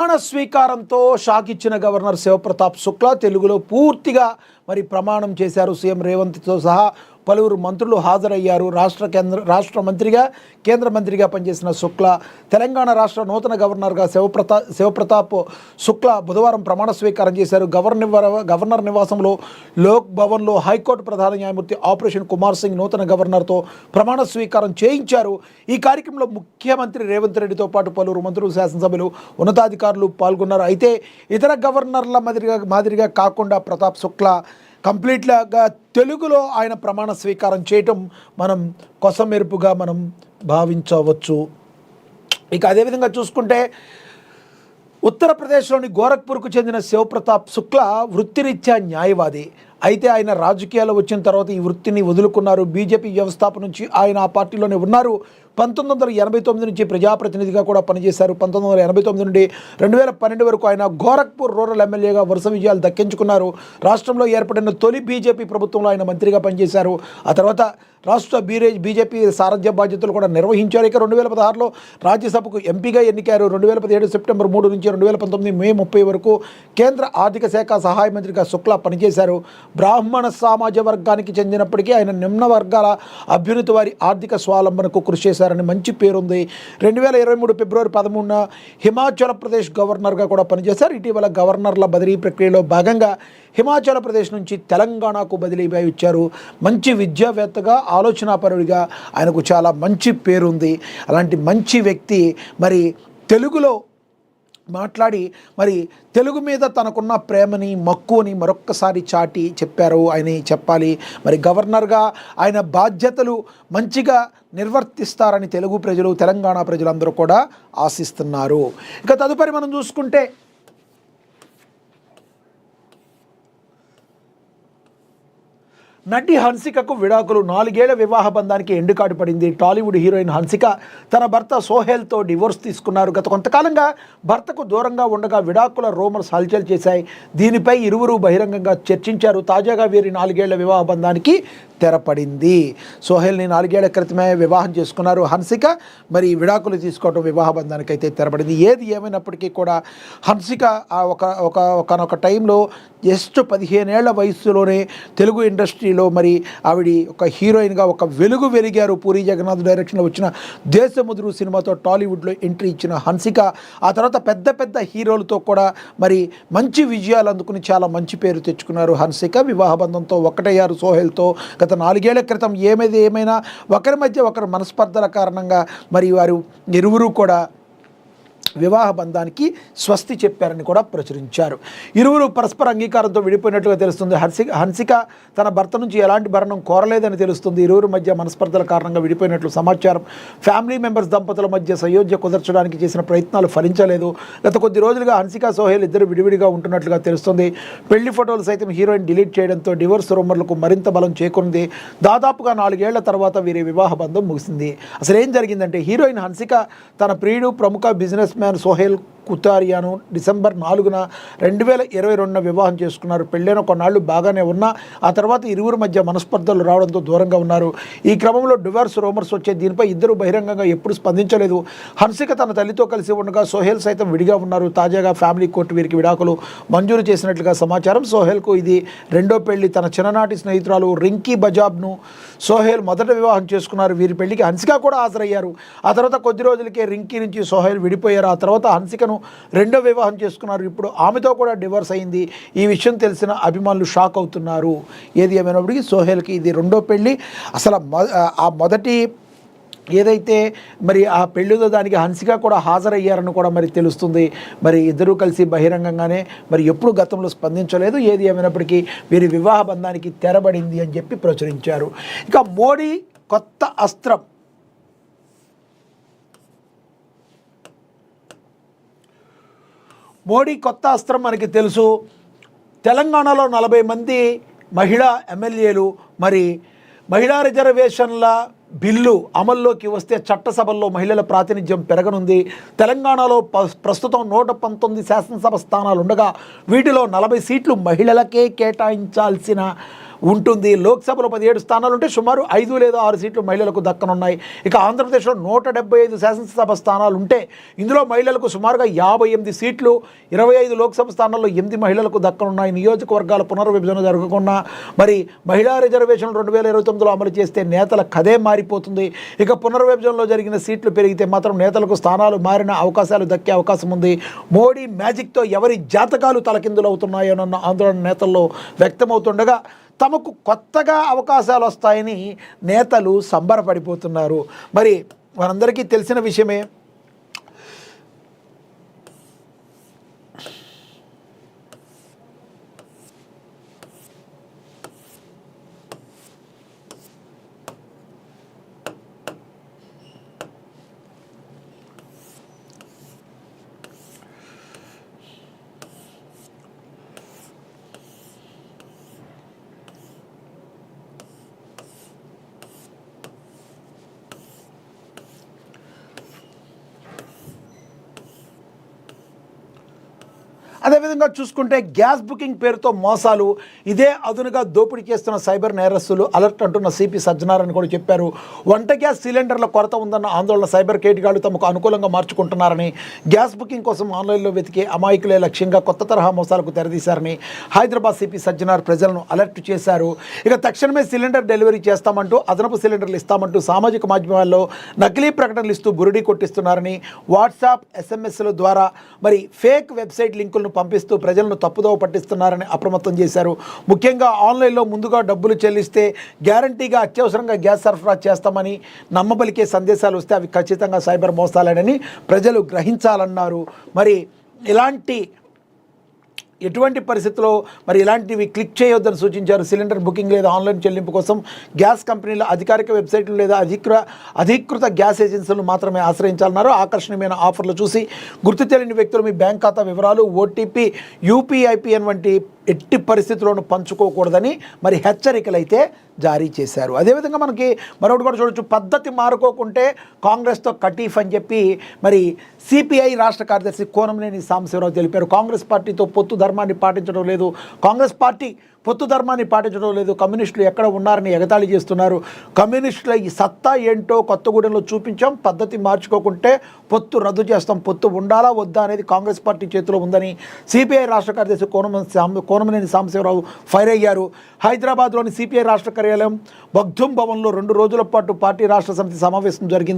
ప్రమాణ స్వీకారంతో షాక్ ఇచ్చిన గవర్నర్ శివప్రతాప్ శుక్లా తెలుగులో పూర్తిగా ప్రమాణం చేశారు. సీఎం రేవంత్తో సహా పలువురు మంత్రులు హాజరయ్యారు. రాష్ట్ర మంత్రిగా కేంద్ర మంత్రిగా పనిచేసిన శుక్లా తెలంగాణ రాష్ట్ర నూతన గవర్నర్గా శివప్రతాప్ శుక్లా బుధవారం ప్రమాణ స్వీకారం చేశారు. గవర్నర్ నివాసంలో లోక్ భవన్లో హైకోర్టు ప్రధాన న్యాయమూర్తి ఆపరేషన్ కుమార్ సింగ్ నూతన గవర్నర్తో ప్రమాణ స్వీకారం చేయించారు. ఈ కార్యక్రమంలో ముఖ్యమంత్రి రేవంత్ రెడ్డితో పాటు పలువురు మంత్రులు, శాసనసభ్యులు, ఉన్నతాధికారులు పాల్గొన్నారు. అయితే ఇతర గవర్నర్ల మాదిరిగా కాకుండా ప్రతాప్ శుక్లా కంప్లీట్గా తెలుగులో ఆయన ప్రమాణ స్వీకారం చేయటం మనం కొసమెరుపుగా భావించవచ్చు. ఇక అదేవిధంగా చూసుకుంటే ఉత్తరప్రదేశ్లోని గోరఖ్పూర్కు చెందిన శివప్రతాప్ శుక్లా వృత్తిరీత్యా న్యాయవాది. అయితే ఆయన రాజకీయాలు వచ్చిన తర్వాత ఈ వృత్తిని వదులుకున్నారు. బీజేపీ వ్యవస్థాపన నుంచి ఆయన ఆ పార్టీలోనే ఉన్నారు. 1989 నుంచి ప్రజాప్రతినిధిగా కూడా పనిచేశారు. 1989 నుండి 2012 వరకు ఆయన గోరఖ్పూర్ రూరల్ ఎమ్మెల్యేగా వరుస విజయాలు దక్కించుకున్నారు. రాష్ట్రంలో ఏర్పడిన తొలి బీజేపీ ప్రభుత్వంలో ఆయన మంత్రిగా పనిచేశారు. ఆ తర్వాత రాష్ట్ర బీజేపీ సారథ్య బాధ్యతలు కూడా నిర్వహించారు. ఇక 2016లో రాజ్యసభకు ఎంపీగా ఎన్నికారు. 2017 సెప్టెంబర్ 3 నుంచి 2019 మే 30 వరకు కేంద్ర ఆర్థిక శాఖ సహాయ మంత్రిగా శుక్లా పనిచేశారు. బ్రాహ్మణ సమాజ వర్గానికి చెందినప్పటికీ ఆయన నిమ్న వర్గాల అభ్యున్నతి వారి ఆర్థిక స్వావలంబనకు కృషి చేశారని మంచి పేరుంది. 2023 ఫిబ్రవరి 13న హిమాచల్ ప్రదేశ్ గవర్నర్గా కూడా పనిచేశారు. ఇటీవల గవర్నర్ల బదిలీ ప్రక్రియలో భాగంగా హిమాచల్ ప్రదేశ్ నుంచి తెలంగాణకు బదిలీ ఇచ్చారు. మంచి విద్యావేత్తగా, ఆలోచనాపరుడిగా ఆయనకు చాలా మంచి పేరుంది. అలాంటి మంచి వ్యక్తి తెలుగులో మాట్లాడి తెలుగు మీద తనకున్న ప్రేమని, మక్కువని మరొక్కసారి చాటి చెప్పారు అని చెప్పాలి. గవర్నర్గా ఆయన బాధ్యతలు మంచిగా నిర్వర్తిస్తారని తెలుగు ప్రజలు, తెలంగాణ ప్రజలందరూ కూడా ఆశిస్తున్నారు. ఇక తదుపరి మనం చూసుకుంటే నటి హన్సికకు విడాకులు. 4 ఏళ్ల వివాహ బంధానికి ఎండుకాటు పడింది. టాలీవుడ్ హీరోయిన్ హన్సిక తన భర్త సోహెల్తో డివోర్స్ తీసుకున్నారు. గత కొంతకాలంగా భర్తకు దూరంగా ఉండగా విడాకుల రూమర్స్ హల్చల్ చేశాయి. దీనిపై ఇరువురు బహిరంగంగా చర్చించారు. తాజాగా వీరి 4 ఏళ్ల వివాహ బంధానికి తెరపడింది. సోహెల్ని 4 ఏళ్ల క్రితమే వివాహం చేసుకున్నారు. హన్సిక విడాకులు తీసుకోవడం వివాహ బంధానికి అయితే తెరపడింది. ఏది ఏమైనప్పటికీ కూడా హన్సిక ఒకనొక టైంలో జస్ట్ 15 ఏళ్ల వయసులోనే తెలుగు ఇండస్ట్రీలో ఆవిడ ఒక హీరోయిన్గా ఒక వెలిగారు. పూరి జగన్నాథ్ డైరెక్షన్లో వచ్చిన దేశముదురు సినిమాతో టాలీవుడ్లో ఎంట్రీ ఇచ్చిన హన్సిక ఆ తర్వాత పెద్ద హీరోలతో కూడా మంచి విజయాలు అందుకుని చాలా మంచి పేరు తెచ్చుకున్నారు. హన్సిక వివాహ బంధంతో ఒక్కటయ్యారు సోహెల్తో. గత 4 ఏళ్ల క్రితం ఏమైనా ఒకరి మధ్య ఒకరు మనస్పర్ధల కారణంగా వారు ఇరువురు కూడా వివాహ బంధానికి స్వస్తి చెప్పారని కూడా ప్రచురించారు. ఇరువురు పరస్పర అంగీకారంతో విడిపోయినట్లుగా తెలుస్తుంది. హన్సిక తన భర్త నుంచి ఎలాంటి భరణం కోరలేదని తెలుస్తుంది. ఇరువురు మధ్య మనస్పర్ధల కారణంగా విడిపోయినట్లు సమాచారం. ఫ్యామిలీ మెంబర్స్ దంపతుల మధ్య సయోధ్య కుదర్చడానికి చేసిన ప్రయత్నాలు ఫలించలేదు. గత కొద్ది రోజులుగా హన్సిక, సోహెల్ ఇద్దరు విడివిడిగా ఉంటున్నట్లుగా తెలుస్తుంది. పెళ్లి ఫోటోలు సైతం హీరోయిన్ డిలీట్ చేయడంతో డివోర్స్ రూమర్లకు మరింత బలం చేకూరింది. దాదాపుగా 4 ఏళ్ల తర్వాత వీరి వివాహ బంధం ముగిసింది. అసలు ఏం జరిగిందంటే, హీరోయిన్ హన్సిక తన ప్రియుడు, ప్రముఖ బిజినెస్ మ్యాన్ సోహెల్ కుతారియాను డిసెంబర్ 4న 2022న వివాహం చేసుకున్నారు. పెళ్ళైన కొన్నాళ్ళు బాగానే ఉన్నా ఆ తర్వాత ఇరువురు మధ్య మనస్పర్ధలు రావడంతో దూరంగా ఉన్నారు. ఈ క్రమంలో డివోర్స్ రూమర్స్ వచ్చే దీనిపై ఇద్దరు బహిరంగంగా ఎప్పుడు స్పందించలేదు. హన్సిక తన తల్లితో కలిసి ఉండగా సోహెల్ సైతం విడిగా ఉన్నారు. తాజాగా ఫ్యామిలీ కోర్టు వీరికి విడాకులు మంజూరు చేసినట్లుగా సమాచారం. సోహెల్కు ఇది రెండో పెళ్లి. తన చిన్ననాటి స్నేహితురాలు రింకీ బజాబ్ను సోహెల్ మొదట వివాహం చేసుకున్నారు. వీరి పెళ్లికి హన్సిక కూడా హాజరయ్యారు. ఆ తర్వాత కొద్ది రోజులకే రింకీ నుంచి సోహెల్ విడిపోయారు. ఆ తర్వాత హన్సికను రెండో వివాహం చేసుకున్నారు. ఇప్పుడు ఆమెతో కూడా డివోర్స్ అయింది. ఈ విషయం తెలిసిన అభిమానులు షాక్ అవుతున్నారు. ఏది ఏమైనప్పటికీ సోహెల్కి ఇది రెండో పెళ్ళి. అసలు ఆ మొదటి ఏదైతే ఆ పెళ్ళిదో దానికి హన్సిక కూడా హాజరయ్యారని కూడా తెలుస్తుంది. ఇద్దరూ కలిసి బహిరంగంగానే ఎప్పుడు గతంలో స్పందించలేదు. ఏది ఏమైనప్పటికీ వీరి వివాహ బంధానికి తెరబడింది అని చెప్పి ప్రచురించారు. ఇక మోడీ కొత్త అస్త్రం. మోడీ కొత్త అస్త్రం మనకి తెలుసు. తెలంగాణలో 40 మంది మహిళా ఎమ్మెల్యేలు మహిళా రిజర్వేషన్ల బిల్లు అమల్లోకి వస్తే చట్టసభల్లో మహిళల ప్రాతినిధ్యం పెరగనుంది. తెలంగాణలో ప్రస్తుతం 119 శాసనసభ స్థానాలు ఉండగా వీటిలో 40 సీట్లు మహిళలకే కేటాయించాల్సిన ఉంటుంది. లోక్సభలో 17 స్థానాలు ఉంటే సుమారు 5 లేదా 6 సీట్లు మహిళలకు దక్కనున్నాయి. ఇక ఆంధ్రప్రదేశ్లో 175 శాసనసభ స్థానాలు ఉంటే ఇందులో మహిళలకు సుమారుగా 58 సీట్లు, 25 లోక్సభ స్థానాల్లో 8 మహిళలకు దక్కనున్నాయి. నియోజకవర్గాల పునర్విభజన జరగకుండా మరి మహిళా రిజర్వేషన్లు 2029లో అమలు చేస్తే నేతల కథే మారిపోతుంది. ఇక పునర్విభజనలో జరిగిన సీట్లు పెరిగితే మాత్రం నేతలకు స్థానాలు మారిన అవకాశాలు దక్కే అవకాశం ఉంది. మోడీ మ్యాజిక్తో ఎవరి జాతకాలు తలకిందులవుతున్నాయోనన్న ఆందోళన నేతల్లో వ్యక్తమవుతుండగా తమకు కొత్తగా అవకాశాలు వస్తాయని నేతలు సంబరపడిపోతున్నారు. మరి మనందరికీ తెలిసిన విషయమే. అదేవిధంగా చూసుకుంటే గ్యాస్ బుకింగ్ పేరుతో మోసాలు, ఇదే అదునుగా దోపిడీ చేస్తున్న సైబర్ నేరస్తులు అలర్ట్ అంటున్న సిపి సజ్జనారాయణ కూడా చెప్పారు. వంట గ్యాస్ సిలిండర్ల కొరత ఉందన్న ఆందోళన సైబర్ కేటగాళ్లు తమకు అనుకూలంగా మార్చుకుంటున్నారని, గ్యాస్ బుకింగ్ కోసం ఆన్లైన్లో వెతికే అమాయకులే లక్ష్యంగా కొత్త తరహా మోసాలకు తెరదీశారని హైదరాబాద్ సిపి సజ్జనార్ ప్రజలను అలర్ట్ చేశారు. ఇక తక్షణమే సిలిండర్ డెలివరీ చేస్తామంటూ, అదనపు సిలిండర్లు ఇస్తామంటూ సామాజిక మాధ్యమాల్లో నకిలీ ప్రకటనలు ఇస్తూ బురిడీ కొట్టిస్తున్నారని, వాట్సాప్ ఎస్ఎంఎస్ల ద్వారా మరి ఫేక్ వెబ్సైట్ లింకులను పంపిస్తూ ప్రజలను తప్పుదోవ పట్టిస్తున్నారని అప్రమత్తం చేశారు. ముఖ్యంగా ఆన్లైన్లో ముందుగా డబ్బులు చెల్లిస్తే గ్యారంటీగా అత్యవసరంగా గ్యాస్ సరఫరా చేస్తామని నమ్మబలికే సందేశాలు వస్తే అవి ఖచ్చితంగా సైబర్ మోసాలేనని ప్రజలు గ్రహించాలన్నారు. మరి ఎటువంటి పరిస్థితుల్లో మరి ఇలాంటివి క్లిక్ చేయొద్దని సూచించారు. సిలిండర్ బుకింగ్ లేదా ఆన్లైన్ చెల్లింపు కోసం గ్యాస్ కంపెనీల అధికారిక వెబ్సైట్లు లేదా అధికృత గ్యాస్ ఏజెన్సీలను మాత్రమే ఆశ్రయించాలన్నారు. ఆకర్షణీయమైన ఆఫర్లు చూసి గుర్తు తెలియని వ్యక్తులు మీ బ్యాంక్ ఖాతా వివరాలు, ఓటీపీ, యూపీఐపిఎన్ వంటి ఎట్టి పరిస్థితుల్లోనూ పంచుకోకూడదని మరి హెచ్చరికలు అయితే జారీ చేశారు. అదేవిధంగా మనకి మరొకటి కూడా చూడొచ్చు. పద్ధతి మారుకోకుంటే కాంగ్రెస్తో కటీఫ్ అని చెప్పి మరి సిపిఐ రాష్ట్ర కార్యదర్శి కోనంనేని సాంబశివరావు తెలిపారు. కాంగ్రెస్ పార్టీతో పొత్తు ధర్మాన్ని పాటించడం లేదు, కాంగ్రెస్ పార్టీ పొత్తు ధర్మాన్ని పాటించడం లేదు, కమ్యూనిస్టులు ఎక్కడ ఉన్నారని ఎగతాళి చేస్తున్నారు. కమ్యూనిస్టుల ఈ సత్తా ఏంటో కొత్తగూడెంలో చూపించాం, పద్ధతి మార్చుకోకుంటే పొత్తు రద్దు చేస్తాం, పొత్తు ఉండాలా వద్దా అనేది కాంగ్రెస్ పార్టీ చేతిలో ఉందని సిపిఐ రాష్ట్ర కార్యదర్శి కోనమనేని సాంబశివరావు ఫైర్ అయ్యారు. హైదరాబాద్లోని సిపిఐ రాష్ట్ర కార్యాలయం మగ్దుం భవన్లో 2 రోజుల పాటు పార్టీ రాష్ట్ర సమితి సమావేశం జరిగింది.